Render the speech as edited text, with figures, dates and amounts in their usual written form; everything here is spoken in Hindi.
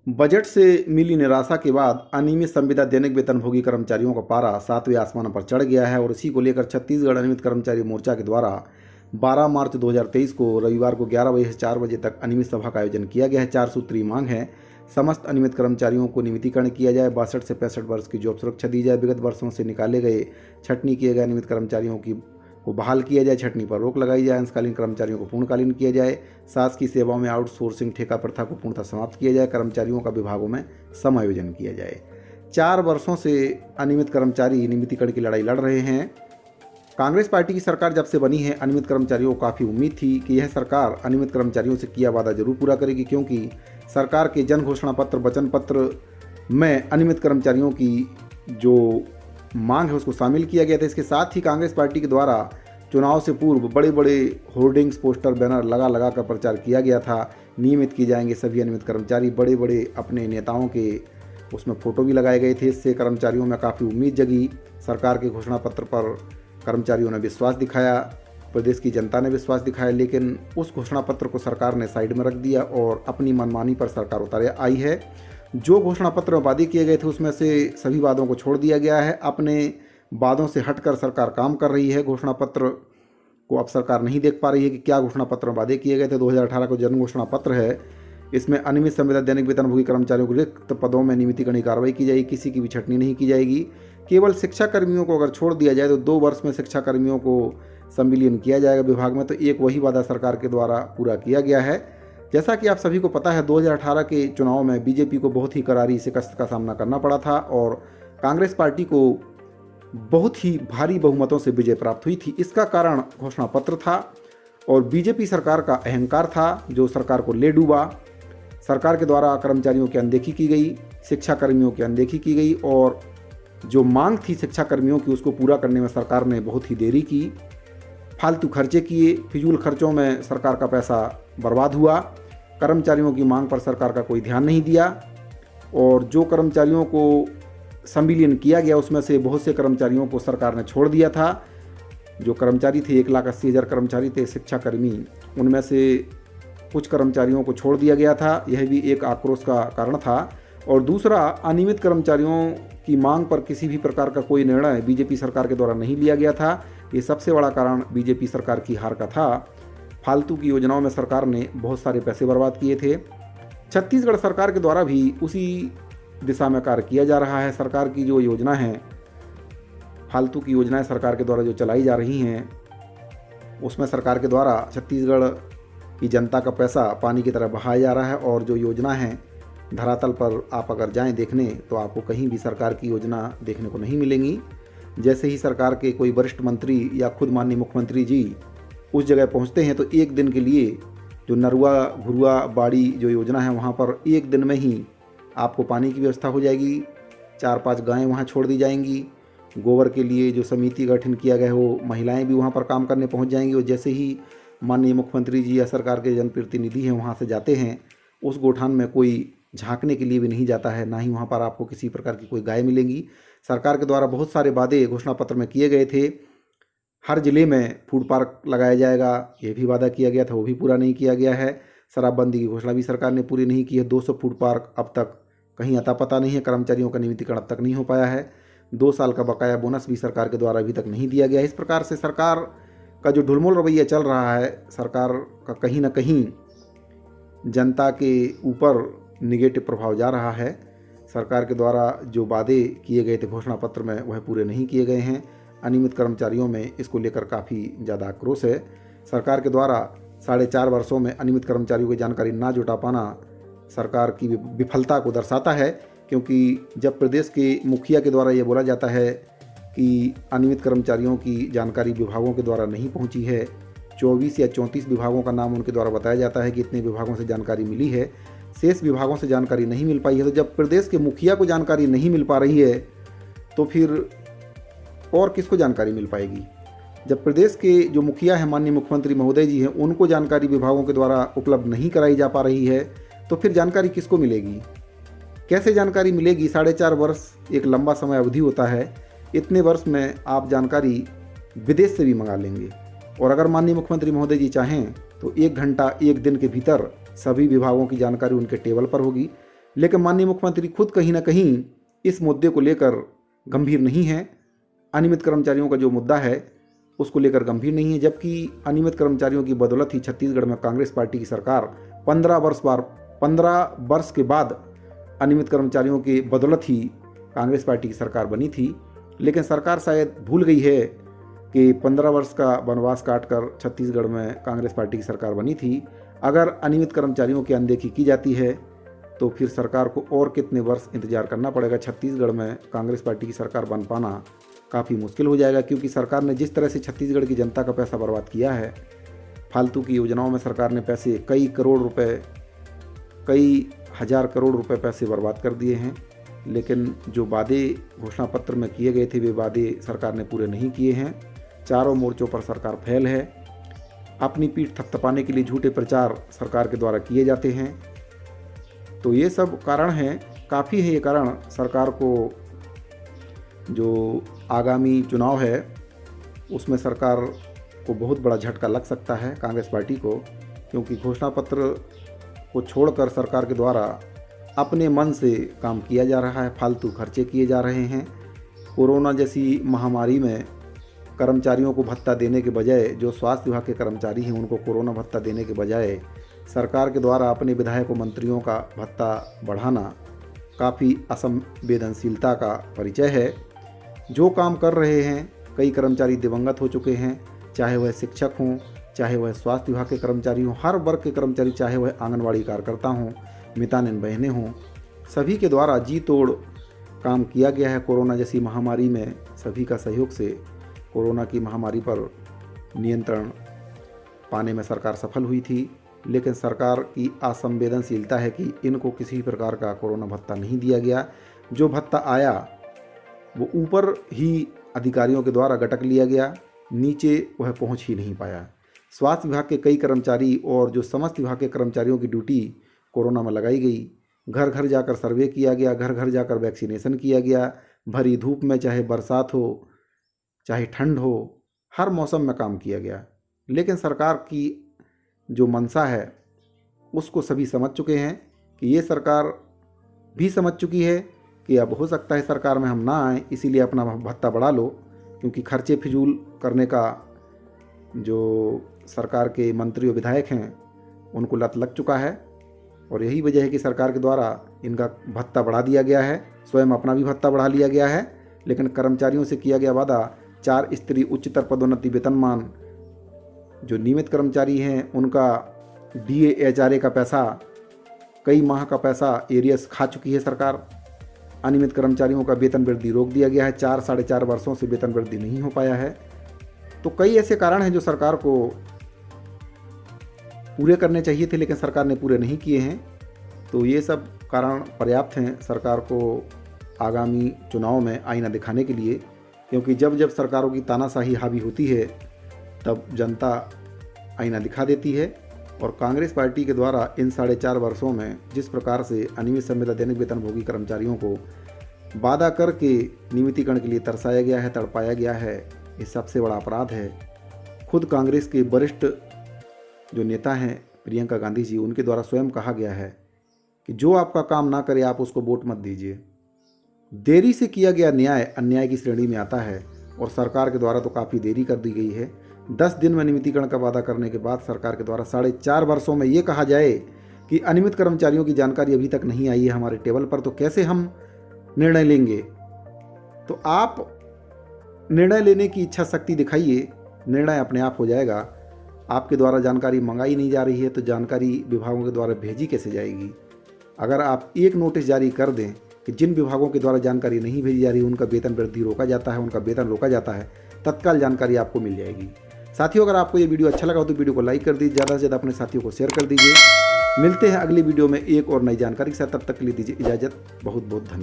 बजट से मिली निराशा के बाद अनियमित संविदा दैनिक वेतनभोगी कर्मचारियों का पारा 7वें आसमान पर चढ़ गया है और इसी को लेकर छत्तीसगढ़ अनियमित कर्मचारी मोर्चा के द्वारा 12 मार्च 2023 को रविवार को 11 बजे से 4 बजे तक अनियमित सभा का आयोजन किया गया है। 4 सूत्रीय मांग है। समस्त अनियमित कर्मचारियों को नियमितीकरण किया जाए, 62 से 65 वर्ष की जॉब सुरक्षा दी जाए, विगत वर्षों से निकाले गए छटनी किए गए अनियमित कर्मचारियों को बहाल किया जाए, छटनी पर रोक लगाई जाए, अंशकालीन कर्मचारियों को पूर्णकालीन किया जाए, शासकीय सेवाओं में आउटसोर्सिंग ठेका प्रथा को पूर्णतः समाप्त किया जाए, कर्मचारियों का विभागों में समायोजन किया जाए। 4 वर्षों से अनियमित कर्मचारी नियमितीकरण की लड़ाई लड़ रहे हैं। कांग्रेस पार्टी की सरकार जब से बनी है, अनियमित कर्मचारियों को काफ़ी उम्मीद थी कि यह सरकार अनियमित कर्मचारियों से किया वादा जरूर पूरा करेगी, क्योंकि सरकार के जन घोषणा पत्र वचन पत्र में अनियमित कर्मचारियों की जो मांग है उसको शामिल किया गया था। इसके साथ ही कांग्रेस पार्टी के द्वारा चुनाव से पूर्व बड़े बड़े होर्डिंग्स, पोस्टर, बैनर लगा कर प्रचार किया गया था। नियमित किए जाएंगे सभी अनियमित कर्मचारी, बड़े बड़े अपने नेताओं के उसमें फ़ोटो भी लगाए गए थे। इससे कर्मचारियों में काफ़ी उम्मीद जगी। सरकार के घोषणा पत्र पर कर्मचारियों ने विश्वास दिखाया, प्रदेश की जनता ने विश्वास दिखाया, लेकिन उस घोषणा पत्र को सरकार ने साइड में रख दिया और अपनी मनमानी पर सरकार उतर आई है। जो घोषणा पत्र में वादे किए गए थे उसमें से सभी वादों को छोड़ दिया गया है। अपने वादों से हटकर सरकार काम कर रही है। घोषणा पत्र को अब सरकार नहीं देख पा रही है कि क्या घोषणा पत्र में वादे किए गए थे। 2018 को जन घोषणा पत्र है, इसमें अनियमित संविदा दैनिक वेतनभोगी कर्मचारियों को रिक्त पदों में नियमितीकरण की कार्रवाई की जाएगी, किसी की भी छटनी नहीं की जाएगी। केवल शिक्षा कर्मियों को अगर छोड़ दिया जाए तो 2 वर्ष में शिक्षा कर्मियों को संविलियन किया जाएगा विभाग में। तो एक वही वादा सरकार के द्वारा पूरा किया गया है। जैसा कि आप सभी को पता है, 2018 के चुनाव में बीजेपी को बहुत ही करारी शिकस्त का सामना करना पड़ा था और कांग्रेस पार्टी को बहुत ही भारी बहुमतों से विजय प्राप्त हुई थी। इसका कारण घोषणा पत्र था और बीजेपी सरकार का अहंकार था, जो सरकार को ले डूबा। सरकार के द्वारा कर्मचारियों की अनदेखी की गई, शिक्षा कर्मियों की अनदेखी की गई और जो मांग थी शिक्षा कर्मियों की उसको पूरा करने में सरकार ने बहुत ही देरी की। फालतू खर्चे किए, फिजूल खर्चों में सरकार का पैसा बर्बाद हुआ। कर्मचारियों की मांग पर सरकार का कोई ध्यान नहीं दिया और जो कर्मचारियों को संविलियन किया गया उसमें से बहुत से कर्मचारियों को सरकार ने छोड़ दिया था। जो कर्मचारी थे 1,80,000 कर्मचारी थे शिक्षाकर्मी, उनमें से कुछ कर्मचारियों को छोड़ दिया गया था। यह भी एक आक्रोश का कारण था। और दूसरा, अनियमित कर्मचारियों की मांग पर किसी भी प्रकार का कोई निर्णय बीजेपी सरकार के द्वारा नहीं लिया गया था। ये सबसे बड़ा कारण बीजेपी सरकार की हार का था। फालतू की योजनाओं में सरकार ने बहुत सारे पैसे बर्बाद किए थे। छत्तीसगढ़ सरकार के द्वारा भी उसी दिशा में कार्य किया जा रहा है। सरकार की जो योजना है, फालतू की योजनाएं सरकार के द्वारा जो चलाई जा रही हैं, उसमें सरकार के द्वारा छत्तीसगढ़ की जनता का पैसा पानी की तरह बहाया जा रहा है। और जो योजना है धरातल पर आप अगर जाएं देखने तो आपको कहीं भी सरकार की योजना देखने को नहीं मिलेंगी। जैसे ही सरकार के कोई वरिष्ठ मंत्री या खुद माननीय मुख्यमंत्री जी उस जगह पहुंचते हैं तो एक दिन के लिए जो नरुआ घुरुआ बाड़ी जो योजना है वहां पर एक दिन में ही आपको पानी की व्यवस्था हो जाएगी। 4-5 गायें वहां छोड़ दी जाएंगी। गोबर के लिए जो समिति गठन किया गया है वो महिलाएं भी वहां पर काम करने पहुंच जाएंगी। और जैसे ही माननीय मुख्यमंत्री जी या सरकार के जनप्रतिनिधि हैं वहां से जाते हैं, उस गोठान में कोई झांकने के लिए भी नहीं जाता है, ना ही वहाँ पर आपको किसी प्रकार की कोई गाय मिलेंगी। सरकार के द्वारा बहुत सारे वादे घोषणा पत्र में किए गए थे। हर जिले में फूड पार्क लगाया जाएगा, ये भी वादा किया गया था, वो भी पूरा नहीं किया गया है। शराबबंदी की घोषणा भी सरकार ने पूरी नहीं की है। 200 फूड पार्क अब तक कहीं अता पता नहीं है। कर्मचारियों का नियमितीकरण अब तक नहीं हो पाया है। 2 साल का बकाया बोनस भी सरकार के द्वारा अभी तक नहीं दिया गया। इस प्रकार से सरकार का जो ढुलमुल रवैया चल रहा है, सरकार का कहीं ना कहीं जनता के ऊपर निगेटिव प्रभाव जा रहा है। सरकार के द्वारा जो वादे किए गए थे घोषणा पत्र में वह पूरे नहीं किए गए हैं। अनियमित कर्मचारियों में इसको लेकर काफ़ी ज़्यादा आक्रोश है। सरकार के द्वारा 4.5 वर्षों में अनियमित कर्मचारियों की जानकारी ना जुटा पाना सरकार की विफलता को दर्शाता है, क्योंकि जब प्रदेश के मुखिया के द्वारा ये बोला जाता है कि अनियमित कर्मचारियों की जानकारी विभागों के द्वारा नहीं पहुँची है, 24 या 34 विभागों का नाम उनके द्वारा बताया जाता है कि इतने विभागों से जानकारी मिली है, शेष विभागों से जानकारी नहीं मिल पाई है। तो जब प्रदेश के मुखिया को जानकारी नहीं मिल पा रही है तो फिर और किसको जानकारी मिल पाएगी। जब प्रदेश के जो मुखिया हैं माननीय मुख्यमंत्री महोदय जी हैं, उनको जानकारी विभागों के द्वारा उपलब्ध नहीं कराई जा पा रही है, तो फिर जानकारी किसको मिलेगी, कैसे जानकारी मिलेगी। 4.5 वर्ष एक लंबा समय अवधि होता है। इतने वर्ष में आप जानकारी विदेश से भी मंगा लेंगे और अगर माननीय मुख्यमंत्री महोदय जी चाहें तो 1 घंटा 1 दिन के भीतर सभी विभागों की जानकारी उनके टेबल पर होगी। लेकिन माननीय मुख्यमंत्री खुद कहीं ना कहीं इस मुद्दे को लेकर गंभीर नहीं है। अनियमित कर्मचारियों का जो मुद्दा है उसको लेकर गंभीर नहीं है, जबकि अनियमित कर्मचारियों की बदौलत ही छत्तीसगढ़ में कांग्रेस पार्टी की सरकार 15 वर्ष के बाद अनियमित कर्मचारियों की बदौलत ही कांग्रेस पार्टी की सरकार बनी थी। लेकिन सरकार शायद भूल गई है कि 15 वर्ष का वनवास काटकर छत्तीसगढ़ में कांग्रेस पार्टी की सरकार बनी थी। अगर अनियमित कर्मचारियों की अनदेखी की जाती है तो फिर सरकार को और कितने वर्ष इंतजार करना पड़ेगा। छत्तीसगढ़ में कांग्रेस पार्टी की सरकार बन पाना काफ़ी मुश्किल हो जाएगा, क्योंकि सरकार ने जिस तरह से छत्तीसगढ़ की जनता का पैसा बर्बाद किया है, फालतू की योजनाओं में सरकार ने पैसे कई हज़ार करोड़ रुपए पैसे बर्बाद कर दिए हैं। लेकिन जो वादे घोषणा पत्र में किए गए थे वे वादे सरकार ने पूरे नहीं किए हैं। चारों मोर्चों पर सरकार फेल है। अपनी पीठ थपथपाने के लिए झूठे प्रचार सरकार के द्वारा किए जाते हैं। तो ये सब कारण हैं, काफ़ी है ये कारण। सरकार को जो आगामी चुनाव है उसमें सरकार को बहुत बड़ा झटका लग सकता है कांग्रेस पार्टी को, क्योंकि घोषणा पत्र को छोड़कर सरकार के द्वारा अपने मन से काम किया जा रहा है, फालतू खर्चे किए जा रहे हैं। कोरोना जैसी महामारी में कर्मचारियों को भत्ता देने के बजाय, जो स्वास्थ्य विभाग के कर्मचारी हैं उनको कोरोना भत्ता देने के बजाय सरकार के द्वारा अपने विधायकों मंत्रियों का भत्ता बढ़ाना काफ़ी असंवेदनशीलता का परिचय है। जो काम कर रहे हैं, कई कर्मचारी दिवंगत हो चुके हैं, चाहे वह शिक्षक हों, चाहे वह स्वास्थ्य विभाग के कर्मचारी हों, हर वर्ग के कर्मचारी, चाहे वह आंगनवाड़ी कार्यकर्ता हों, मितानिन बहनें हों, सभी के द्वारा जी तोड़ काम किया गया है। कोरोना जैसी महामारी में सभी का सहयोग से कोरोना की महामारी पर नियंत्रण पाने में सरकार सफल हुई थी। लेकिन सरकार की असंवेदनशीलता है कि इनको किसी प्रकार का कोरोना भत्ता नहीं दिया गया। जो भत्ता आया वो ऊपर ही अधिकारियों के द्वारा गटक लिया गया, नीचे वह पहुंच ही नहीं पाया। स्वास्थ्य विभाग के कई कर्मचारी और जो समस्त विभाग के कर्मचारियों की ड्यूटी कोरोना में लगाई गई। घर घर जाकर सर्वे किया गया, घर घर जाकर वैक्सीनेशन किया गया। भरी धूप में, चाहे बरसात हो चाहे ठंड हो, हर मौसम में काम किया गया। लेकिन सरकार की जो मंशा है उसको सभी समझ चुके हैं कि ये सरकार भी समझ चुकी है कि अब हो सकता है सरकार में हम ना आए, इसीलिए अपना भत्ता बढ़ा लो, क्योंकि खर्चे फिजूल करने का जो सरकार के मंत्री और विधायक हैं उनको लत लग चुका है। और यही वजह है कि सरकार के द्वारा इनका भत्ता बढ़ा दिया गया है, स्वयं अपना भी भत्ता बढ़ा लिया गया है। लेकिन कर्मचारियों से किया गया वादा 4 स्तरीय उच्चतर पदोन्नति वेतनमान, जो नियमित कर्मचारी हैं उनका DA HRA का पैसा, कई माह का पैसा एरियस खा चुकी है सरकार। अनियमित कर्मचारियों का वेतन वृद्धि रोक दिया गया है, 4-4.5 वर्षों से वेतन वृद्धि नहीं हो पाया है। तो कई ऐसे कारण हैं जो सरकार को पूरे करने चाहिए थे, लेकिन सरकार ने पूरे नहीं किए हैं। तो ये सब कारण पर्याप्त हैं सरकार को आगामी चुनाव में आईना दिखाने के लिए, क्योंकि जब जब सरकारों की तानाशाही हावी होती है तब जनता आईना दिखा देती है। और कांग्रेस पार्टी के द्वारा इन 4.5 वर्षों में जिस प्रकार से अनियमित संविदा दैनिक वेतनभोगी कर्मचारियों को वादा करके नियमितीकरण के लिए तरसाया गया है, तड़पाया गया है, ये सबसे बड़ा अपराध है। खुद कांग्रेस के वरिष्ठ जो नेता हैं प्रियंका गांधी जी, उनके द्वारा स्वयं कहा गया है कि जो आपका काम ना करे आप उसको वोट मत दीजिए। देरी से किया गया न्याय अन्याय की श्रेणी में आता है, और सरकार के द्वारा तो काफ़ी देरी कर दी गई है। 10 दिन में नियमितीकरण का वादा करने के बाद सरकार के द्वारा 4.5 वर्षों में ये कहा जाए कि अनियमित कर्मचारियों की जानकारी अभी तक नहीं आई है हमारे टेबल पर, तो कैसे हम निर्णय लेंगे। तो आप निर्णय लेने की इच्छा शक्ति दिखाइए, निर्णय अपने आप हो जाएगा। आपके द्वारा जानकारी मंगाई नहीं जा रही है तो जानकारी विभागों के द्वारा भेजी कैसे जाएगी। अगर आप एक नोटिस जारी कर दें कि जिन विभागों के द्वारा जानकारी नहीं भेजी जा रही उनका वेतन वृद्धि रोका जाता है, उनका वेतन रोका जाता है, तत्काल जानकारी आपको मिल जाएगी। साथियों, अगर आपको ये वीडियो अच्छा लगा हो तो वीडियो को लाइक कर दीजिए, ज़्यादा से ज़्यादा अपने साथियों को शेयर कर दीजिए। मिलते हैं अगली वीडियो में एक और नई जानकारी के साथ, तब तक के लिए दीजिए इजाज़त। बहुत बहुत धन्यवाद।